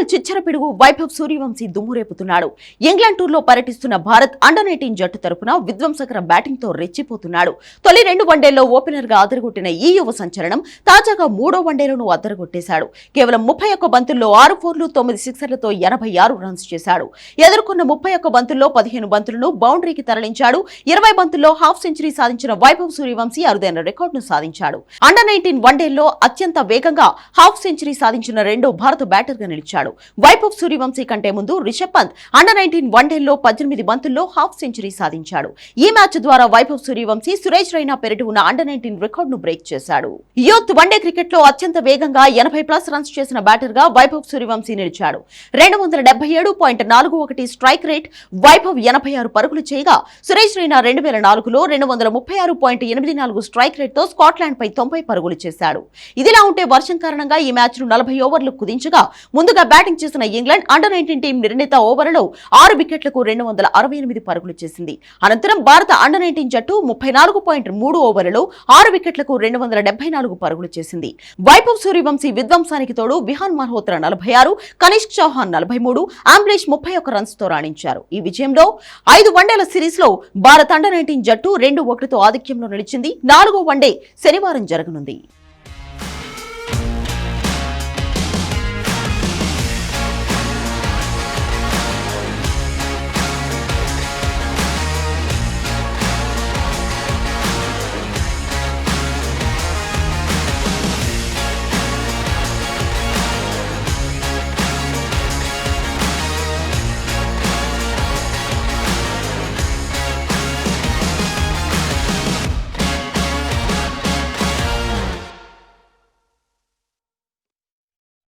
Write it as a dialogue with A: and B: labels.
A: IPL చిచ్చర పిడుగు Vaibhav Suryavanshi దుమ్మురేపుతున్నాడు. England టూర్లో పర్యటిస్తున్న భారత్ అండర్-19 జట్టు తరపున విధ్వంసకర బ్యాటింగ్ తో రెచ్చిపోతున్నాడు. తొలి 2 వన్డేల్లో ఓపెనర్ గా అదరగొట్టిన ఈ యువ సంచలనం తాజాగా 3వ వన్డేలోనూ అదరగొట్టేశాడు. కేవలం 31 బంతుల్లో 6 ఫోర్లు 9 సిక్సర్లతో 86 రన్స్ చేశాడు. ఎదుర్కొన్న 31 బంతుల్లో 15 బంతులను బౌండరీకి తరలించాడు. 20 బంతుల్లో హాఫ్ సెంచరీ సాధించిన వైభవ్ సూర్యవంశీ అరుదైన రికార్డును సాధించాడు. అండర్-19 వన్డేల్లో అత్యంత వేగంగా హాఫ్ సెంచరీ సాధించిన రెండో భారత బ్యాటర్ గా నిలిచాడు. వైభవ్ సూర్యవంశీ కంటే ముందు రిషబ్ పంత్ అండర్-19 వన్డేల్లో 18 బంతుల్లో హాఫ్ సెంచరీ సాధించాడు. ఈ మ్యాచ్ ద్వారా వైభవ్ సూర్యవంశీ సురేష్ రైనా పెరటి ఉన్న అండర్-19 రికార్డును బ్రేక్ చేశాడు. యూత్ వన్డే క్రికెట్ లో అత్యంత వేగంగా 80+ రన్స్ చేసిన బ్యాటర్ గా వైభవ్ సూర్యవంశీ నిలిచాడు. 277.41 స్ట్రైక్ రేట్. వైభవ్ 86 పరుగులు చేయగా సురేష్ రైనా 2004లో 236.84 స్ట్రైక్ రేట్ తో స్కాట్లాండ్ పై 90 పరుగులు చేశాడు. ఇదిలా ఉంటే వర్షం కారణంగా ఈ మ్యాచ్ ను 40 ఓవర్లు కుదించగా ముందుగా బ్యాటింగ్ చేసిన ఇంగ్లాండ్ అండర్-19 టీం నిర్ణీత ఓవర్లలో 6 వికెట్లకు 268 పరుగులు చేసింది. అనంతరం భారత అండర్-19 జట్టు 34.3 ఓవర్లలో 6 వికెట్లకు 274 పరుగులు చేసింది. వైభవ్ సూర్యవంశీ విధ్వంసానికి తోడు విహాన్ మల్హోత్రా 46, కనిష్క్ చౌహాన్ 43, ఆంబ్లేష్ 31 రన్స్ తో రాణించారు. ఈ విజయంలో 5 వన్డేల సిరీస్ లో భారత అండర్-19 జట్టు 2-1తో ఆధిక్యంలో నిలిచింది. 4వ వన్డే శనివారం జరగనుంది.